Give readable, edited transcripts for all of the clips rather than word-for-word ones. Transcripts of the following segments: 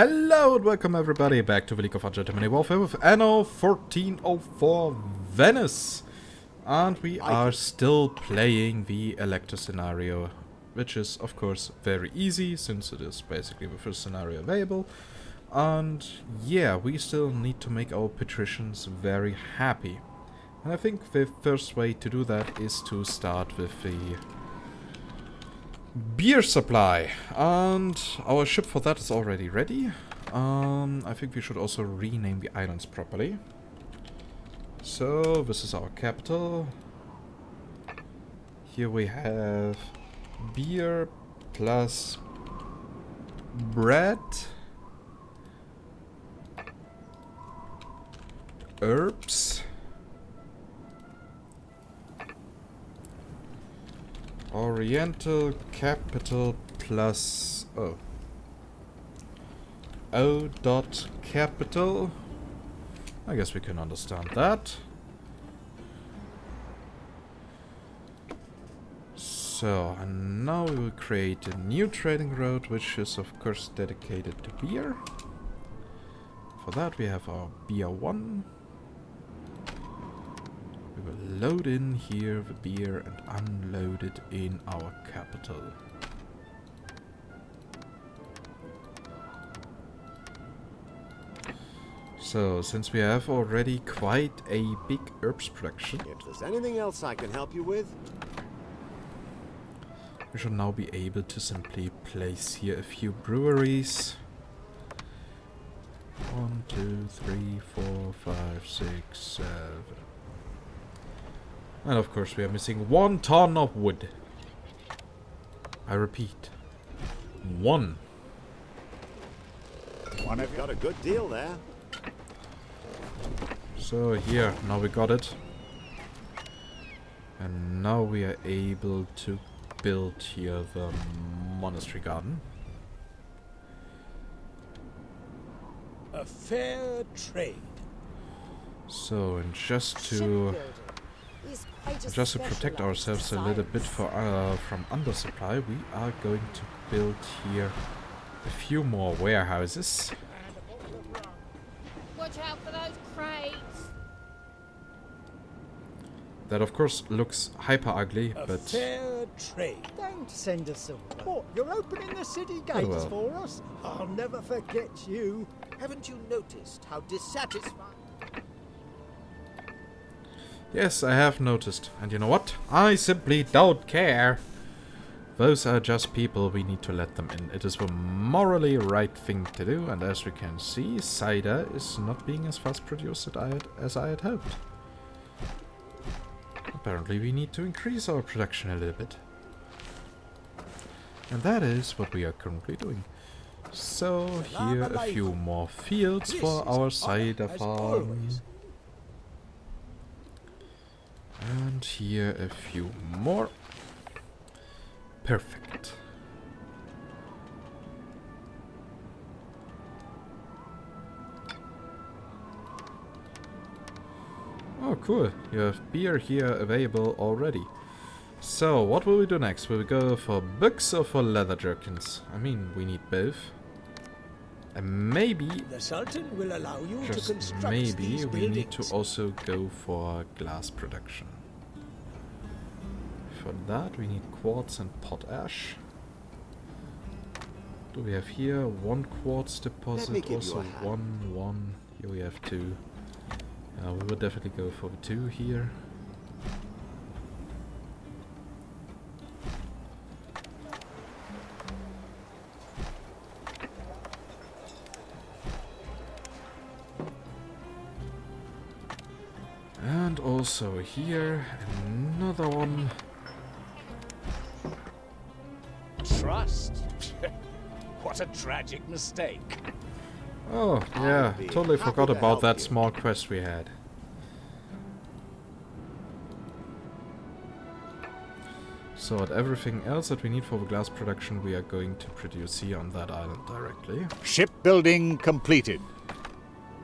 Hello and welcome everybody back to the League of Ungentlemanly Warfare with Anno 1404 Venice. And we are still playing the Elector scenario, which is of course very easy since it is basically the first scenario available. And yeah, we still need to make our patricians very happy. And I think the first way to do that is to start with the beer supply, and our ship for that is already ready. I think we should also rename the islands properly. So this is our capital. Here we have beer plus bread, herbs, Oriental capital plus O dot capital. I guess we can understand that. So, and now we will create a new trading route, which is of course dedicated to beer. For that we have our beer 1. We will load in here the beer and unload it in our capital. So, since we have already quite a big herbs production, if there's anything else I can help you with, we should now be able to simply place here a few breweries. 1, 2, 3, 4, 5, 6, 7. And of course we are missing 1 ton of wood. I repeat, 1. I've got a good deal there. So here, now we got it. And now we are able to build here the monastery garden. A fair trade. So, and just to protect ourselves a little bit from undersupply, we are going to build here a few more warehouses. Watch out for those crates. That of course looks hyper ugly, A but fair trade. Don't send us some. What? You're opening the city gates well. for us? I'll never forget you. Haven't you noticed how dissatisfied... yes, I have noticed. And you know what? I simply don't care. Those are just people, we need to let them in. It is the morally right thing to do, and as we can see, cider is not being as fast produced as I had hoped. Apparently we need to increase our production a little bit. And that is what we are currently doing. So here a few more fields for our cider farm. And here a few more. Perfect. Oh, cool. You have beer here available already. So, what will we do next? Will we go for books or for leather jerkins? I mean, we need both. And maybe, The Sultan will allow you to just construct maybe, these we need to buildings. also go for glass production. For that, we need quartz and potash. Do we have here 1 quartz deposit? give you Also a hand. 1. Here we have 2. We will definitely go for the 2 here. And also here, another one. Trust? What a tragic mistake. Oh, yeah, be totally happy forgot to about help that you. small quest we had. So, at everything else that we need for the glass production, we are going to produce here on that island directly. Shipbuilding completed.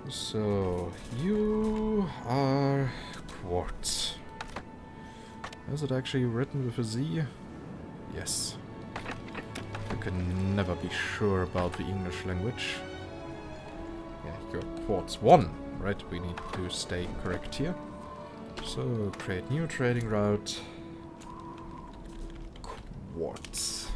So, you are quartz. Is it actually written with a Z? Yes. You can never be sure about the English language. quartz 1, right? We need to stay correct here. So, create new trading route. Quartz.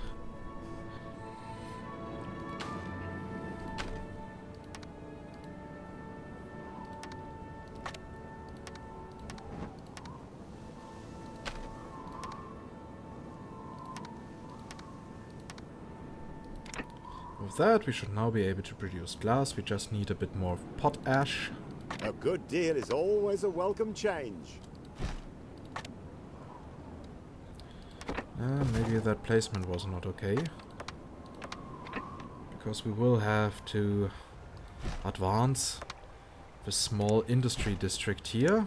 With that, we should now be able to produce glass. We just need a bit more potash. A good deal is always a welcome change. Maybe that placement was not okay. Because we will have to advance the small industry district here.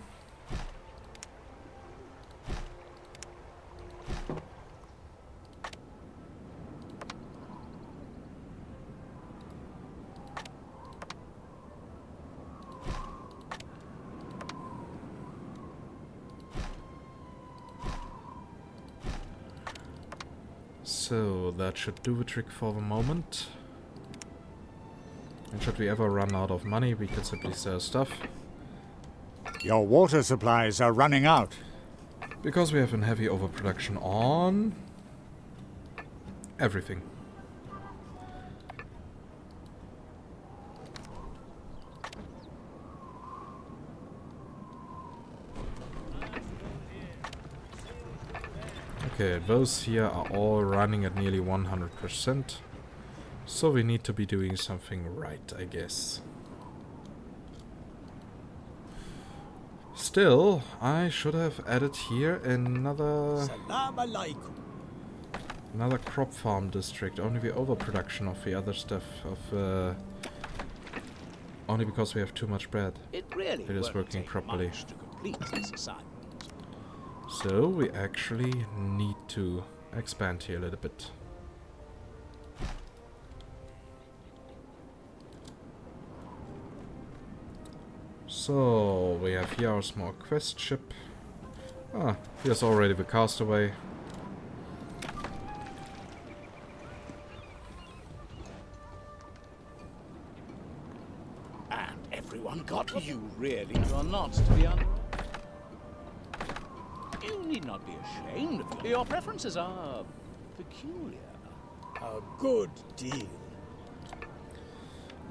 So that should do the trick for the moment. And should we ever run out of money, we can simply sell stuff. Your water supplies are running out. Because we have a heavy overproduction on everything. Okay, those here are all running at nearly 100%. So we need to be doing something right, I guess. Still, I should have added here another Salam alaikum. crop farm district. Only the overproduction of the other stuff of only because we have too much bread. It really It is won't working take properly. much to complete this assignment. So we actually need to expand here a little bit. So we have here our small quest ship. Ah, here's already the castaway. And everyone got you. Really, you are not to be under. You need not be ashamed of your preferences are peculiar. A good deal.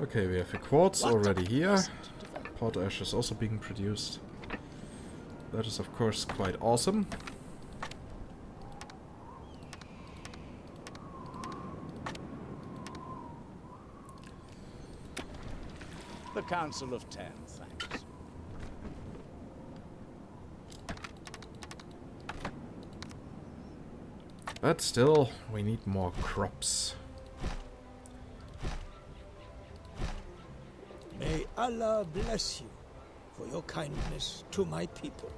Okay, we have the quartz What already a here. pleasant development. Potash is also being produced. That is of course quite awesome. The Council of 10, thanks. But still, we need more crops. May Allah bless you for your kindness to my people.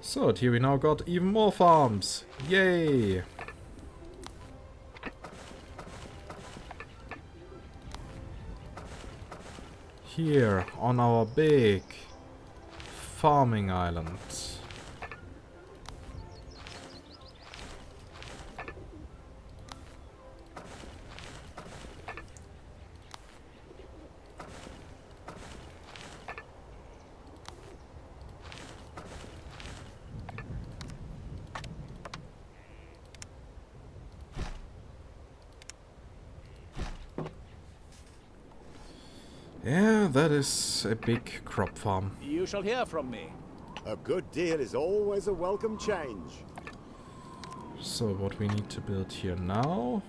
So, here we now got even more farms. Yay! Here, on our big farming island. Yeah, that is a big crop farm. You shall hear from me. A good deal is always a welcome change. So what we need to build here now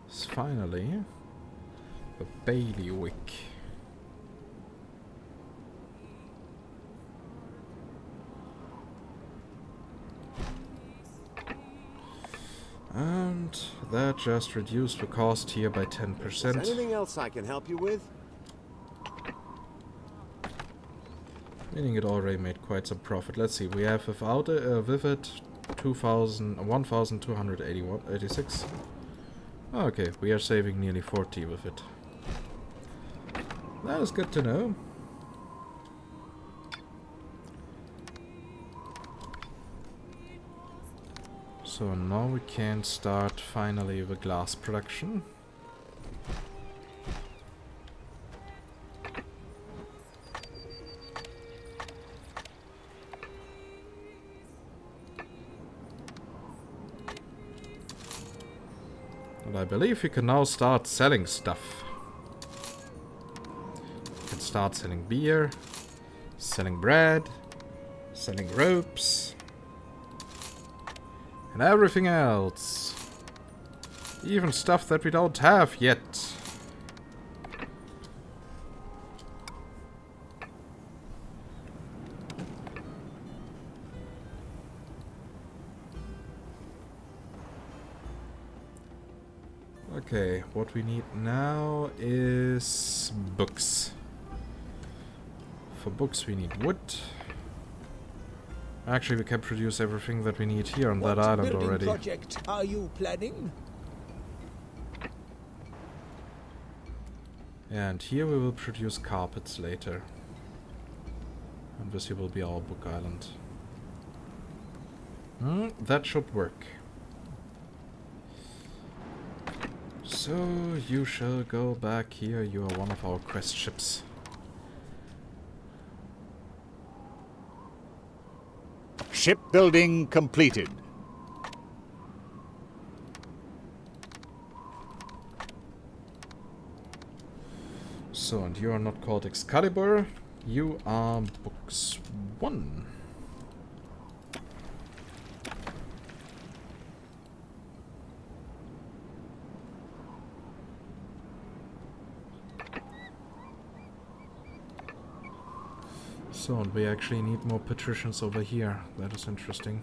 is finally a bailiwick. And that just reduced the cost here by Is 10%. anything else I can help you with? Meaning it already made quite some profit. Let's see, we have without it, with it 1,286. Okay, we are saving nearly 40 with it. That is good to know. So now we can start finally the glass production. I believe we can now start selling stuff. We can start selling beer, selling bread, selling ropes, and everything else. Even stuff that we don't have yet. Okay, what we need now is books. For books we need wood. Actually, we can produce everything that we need here on that island building already. project are you planning? And here we will produce carpets later. And this here will be our book island. That should work. So, you shall go back here. You are one of our quest ships. Shipbuilding completed. So, and you are not called Excalibur. You are Books 1. So, and we actually need more patricians over here. That is interesting.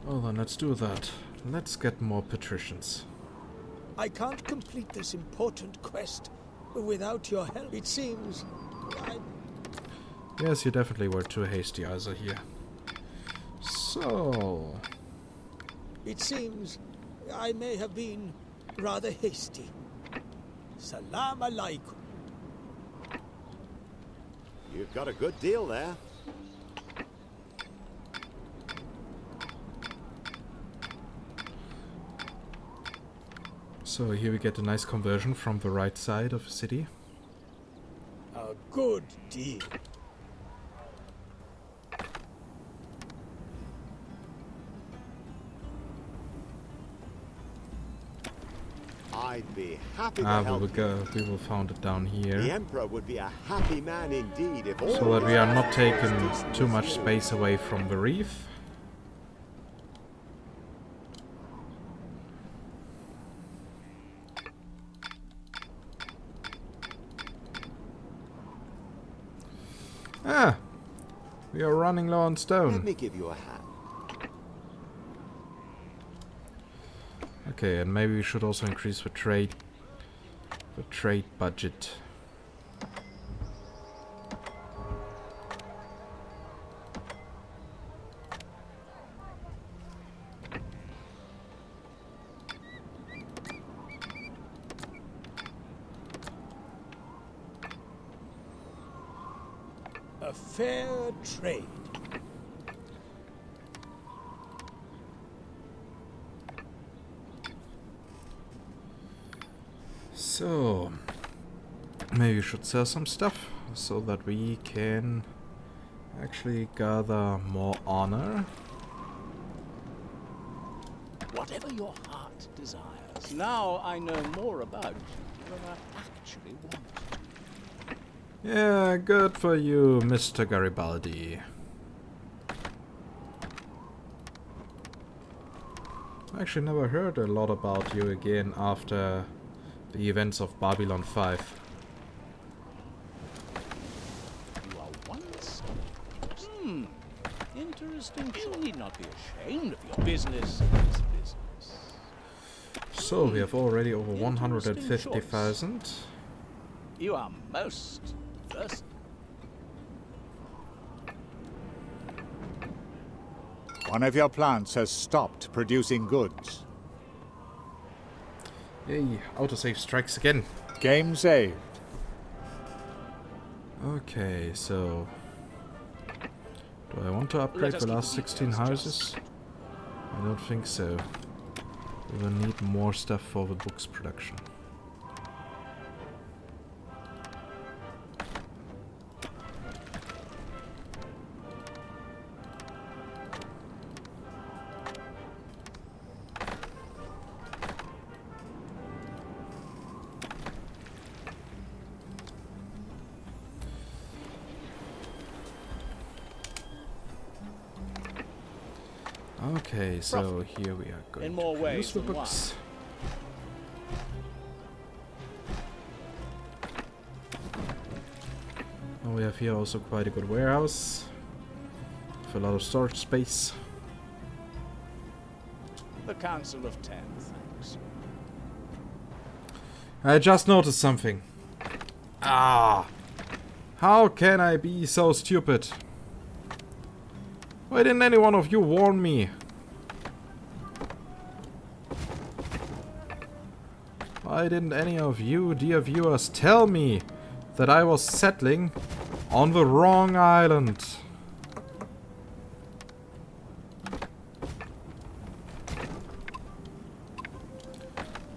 Well then, let's do that. Let's get more patricians. I can't complete this important quest without your help. It seems Yes, you definitely were too hasty, Isa, here. So... It seems I may have been rather hasty. Salam alaikum. You've got a good deal there. So here we get a nice conversion from the right side of the city. A good deal. I'd be happy to help We will found it down you. here. The Emperor would be a happy man indeed if all So that we are not his taking justice too was much here. space away from the reef. Ah! We are running low on Let stone. me give you a hand. Okay, and maybe we should also increase the trade budget. A fair trade. So, maybe we should sell some stuff so that we can actually gather more honor. Whatever your heart desires. Now I know more about you than I actually want. Yeah, good for you, Mr. Garibaldi. I actually never heard a lot about you again after the events of Babylon 5. You are once. Interesting. You need not be ashamed of your business. Is business. So, we have already over Interesting 150,000. You are most versatile. One of your plants has stopped producing goods. Yay, autosave strikes again. Game saved. Okay, so... do I want to upgrade us the keep last the 16 details houses? I don't think so. We will need more stuff for the books production. Okay, so here we are going In more to ways use the than books. Oh, we have here also quite a good warehouse with a lot of storage space. The Council of Ten, thanks. I just noticed something. Ah! How can I be so stupid? Why didn't any one of you warn me? Why didn't any of you, dear viewers, tell me that I was settling on the wrong island?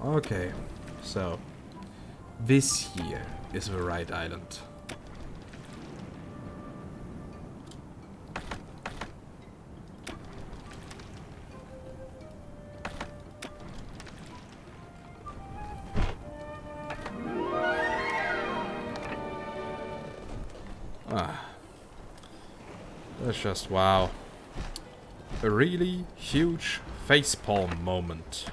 Okay, so this here is the right island. That's just wow. A really huge facepalm moment.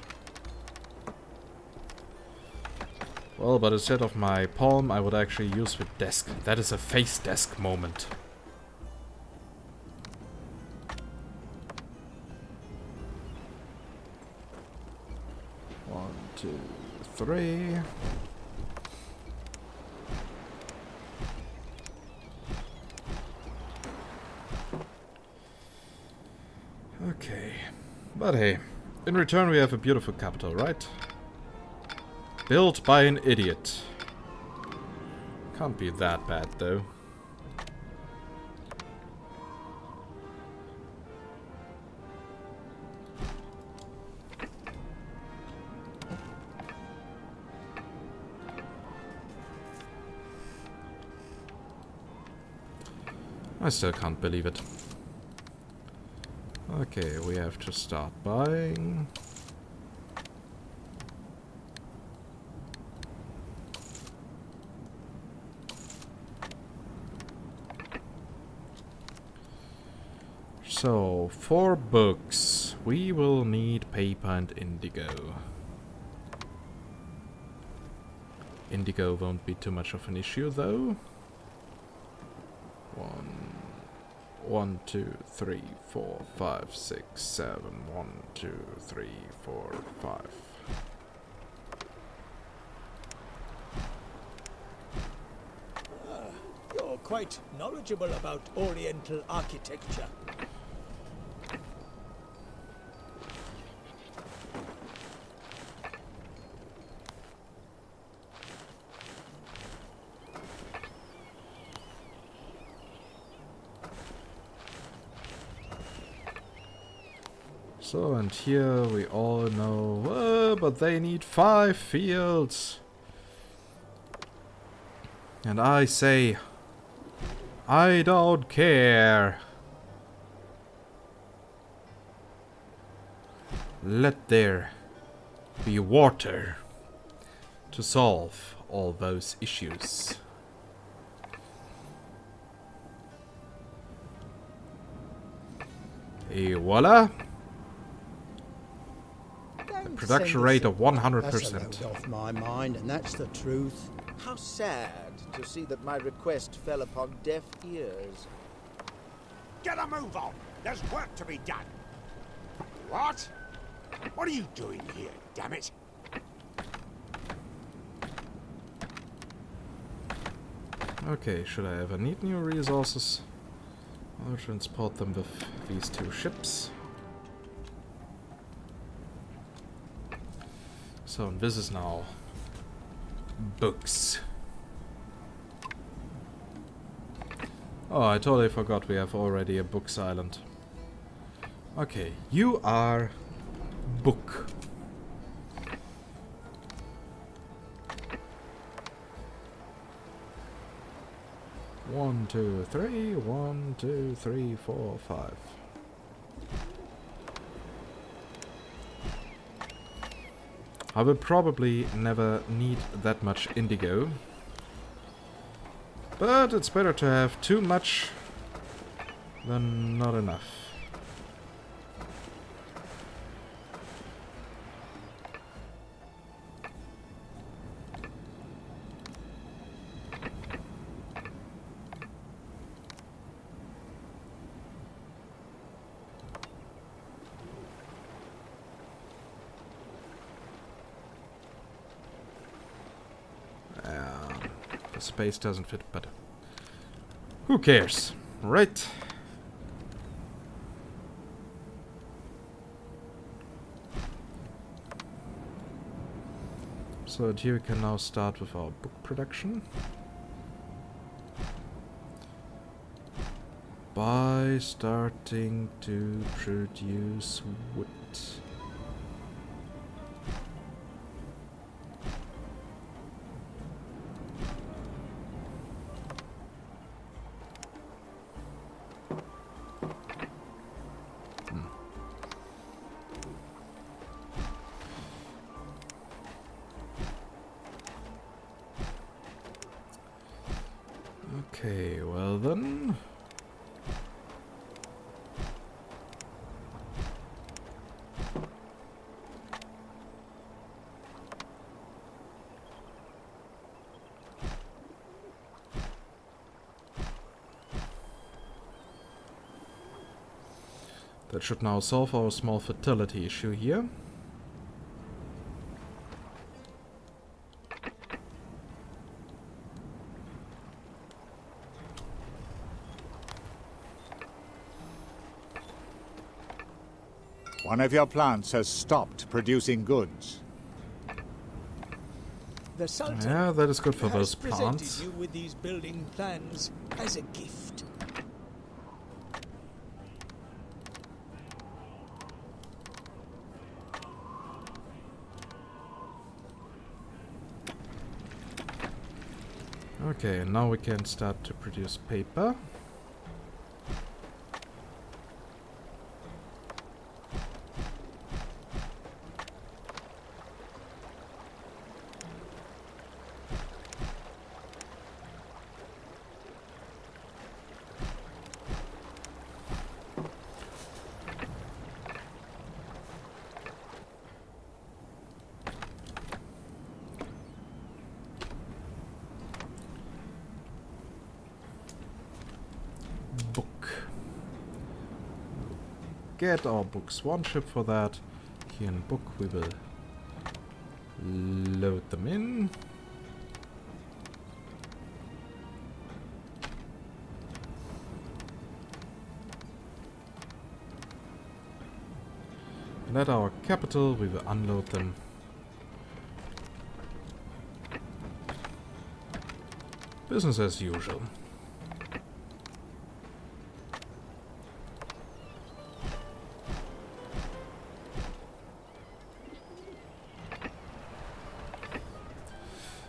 Well, but instead of my palm, I would actually use the desk. That is a face desk moment. One, two, three. Okay, but hey, in return we have a beautiful capital, right? Built by an idiot. Can't be that bad, though. I still can't believe it. Okay, we have to start buying. So, for books, we will need paper and indigo. Indigo won't be too much of an issue, though. 1, 2, 3, 4, 5, 6, 7. 1, 2, 3, 4, 5. You're quite knowledgeable about Oriental architecture. So, and here we all know, but they need 5 fields. And I say, I don't care. Let there be water to solve all those issues. Et voila! Production rate of 100%. That's a load off my mind, and that's the truth. How sad to see that my request fell upon deaf ears. Get a move on! There's work to be done! What? What are you doing here, damn it? Okay, should I ever need new resources? I'll transport them with these 2 ships. So, this is now books. Oh, I totally forgot we have already a books island. Okay, you are book. One, two, three. 1, 2, 3, 4, 5. I will probably never need that much indigo. But it's better to have too much than not enough. The space doesn't fit, but who cares, right? So here we can now start with our book production by starting to produce wood. Okay, well then. That should now solve our small fertility issue here. One of your plants has stopped producing goods. The Sultan Yeah, that is good for has those presented plants. you with these building plans as a gift. Okay, and now we can start to produce paper. Get our books, one ship for that. Here in book we will load them in. And at our capital we will unload them. Business as usual.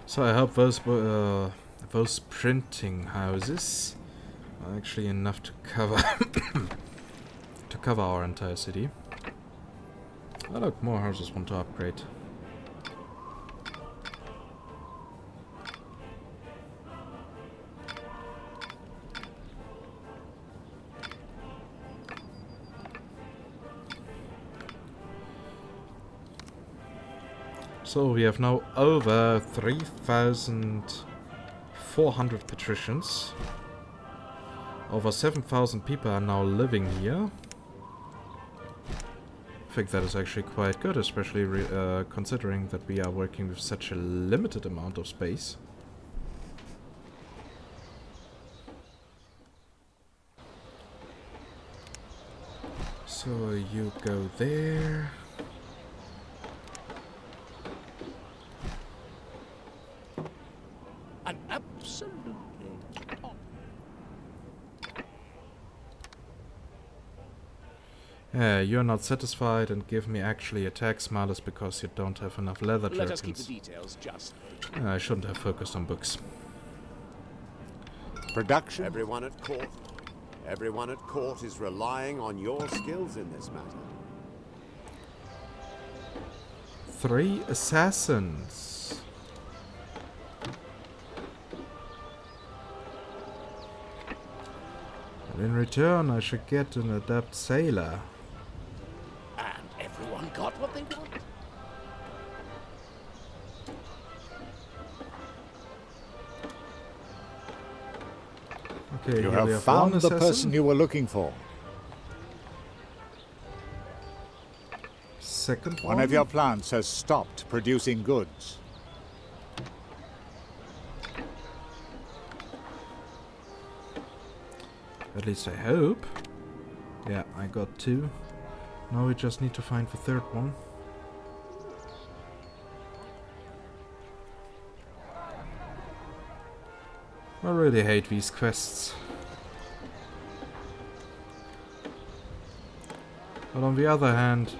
So I hope those printing houses are actually enough to cover to cover our entire city. Oh look, more houses want to upgrade. So we have now over 3,400 patricians. Over 7,000 people are now living here. I think that is actually quite good, especially considering that we are working with such a limited amount of space. So you go there. And absolutely top. You're not satisfied and give me actually a tax malus because you don't have enough leather Let us keep the jerkins. details just. I shouldn't have focused on books. Production? Everyone at court is relying on your skills in this matter. 3 assassins. And in return, I should get an adept sailor. And everyone got what they wanted. Okay, You here we have found one the assassin. person you were looking for. Second One of your plants has stopped producing goods. At least I hope. Yeah, I got 2. Now we just need to find the 3rd one. I really hate these quests. But on the other hand,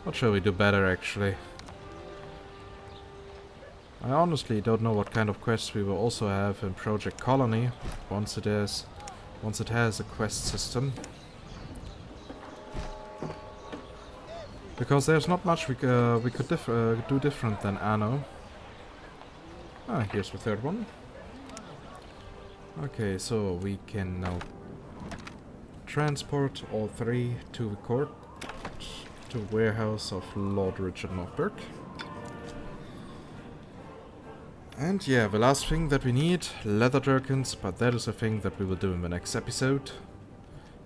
what shall we do better actually? I honestly don't know what kind of quests we will also have in Project Colony once it has a quest system. Because there's not much we could do different than Anno. Ah, here's the 3rd one. Okay, so we can now transport all 3 to the court, to the warehouse of Lord Richard Northberg. And yeah, the last thing that we need, leather jerkins, but that is a thing that we will do in the next episode.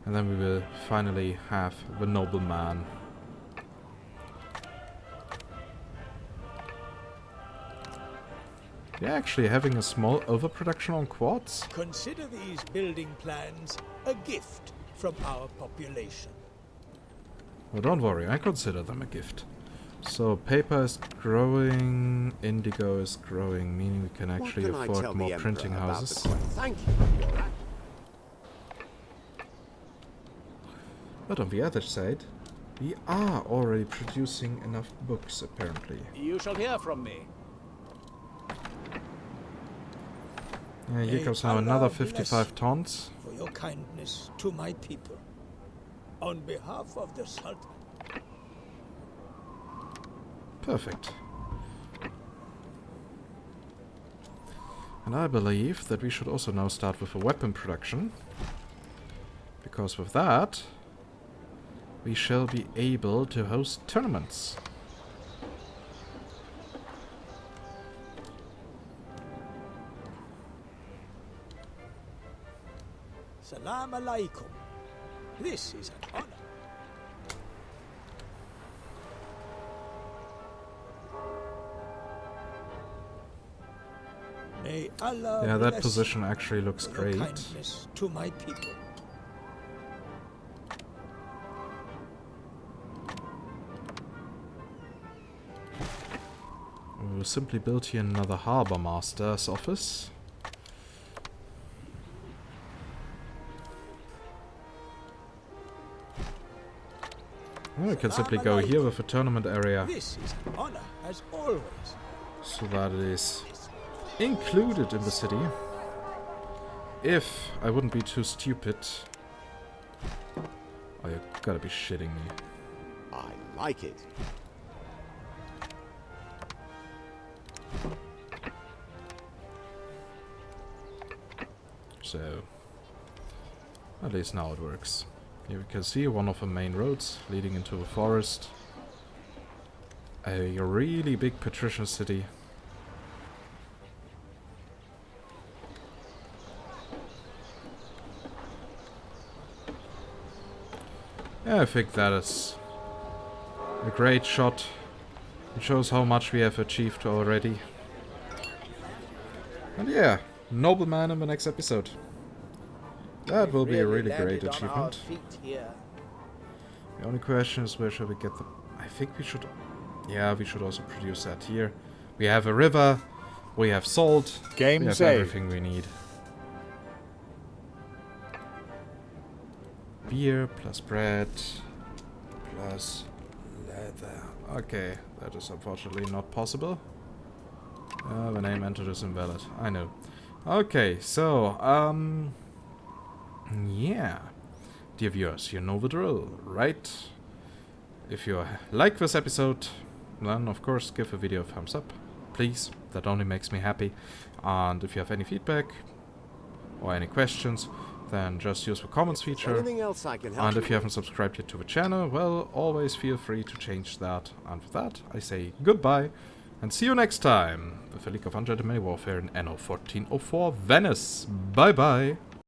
And then we will finally have the nobleman. Yeah, actually having a small overproduction on quartz. Consider these building plans a gift from our population. Well, don't worry, I consider them a gift. So, paper is growing, indigo is growing, meaning we can actually afford more printing houses. Thank you. But on the other side, we are already producing enough books, apparently. You shall hear from me. Yeah, here comes now another 55 tons. For your kindness to my people, on behalf of the Sultan. Perfect. And I believe that we should also now start with a weapon production. Because with that, we shall be able to host tournaments. Salam alaikum. This is an honor. May Allah Yeah, that bless position actually looks your great. kindness to my people. We will simply build here another harbor master's office. Well, we can simply go here with a tournament area. This is an honor, as always. So that it is included in the city. If I wouldn't be too stupid. Oh, you gotta be shitting me. I like it. So, at least now it works. Here we can see one of the main roads leading into a forest. A really big patrician city. Yeah, I think that is a great shot. It shows how much we have achieved already. And yeah, nobleman in the next episode. That will be a really great achievement. The only question is where should we get the... I think we should... Yeah, we should also produce that here. We have a river, we have salt, we have everything we need. Beer plus bread plus leather. Okay, that is unfortunately not possible. The name entered is invalid. I know. Okay, so, yeah. Dear viewers, you know the drill, right? If you like this episode, then of course give the video a thumbs up. Please, that only makes me happy. And if you have any feedback or any questions, then just use the comments feature. Anything else I can help And you if you haven't subscribed yet to the channel, well, always feel free to change that. And with that, I say goodbye, and see you next time with the League of Ungentlemanly Warfare in Anno 1404 Venice. Bye bye!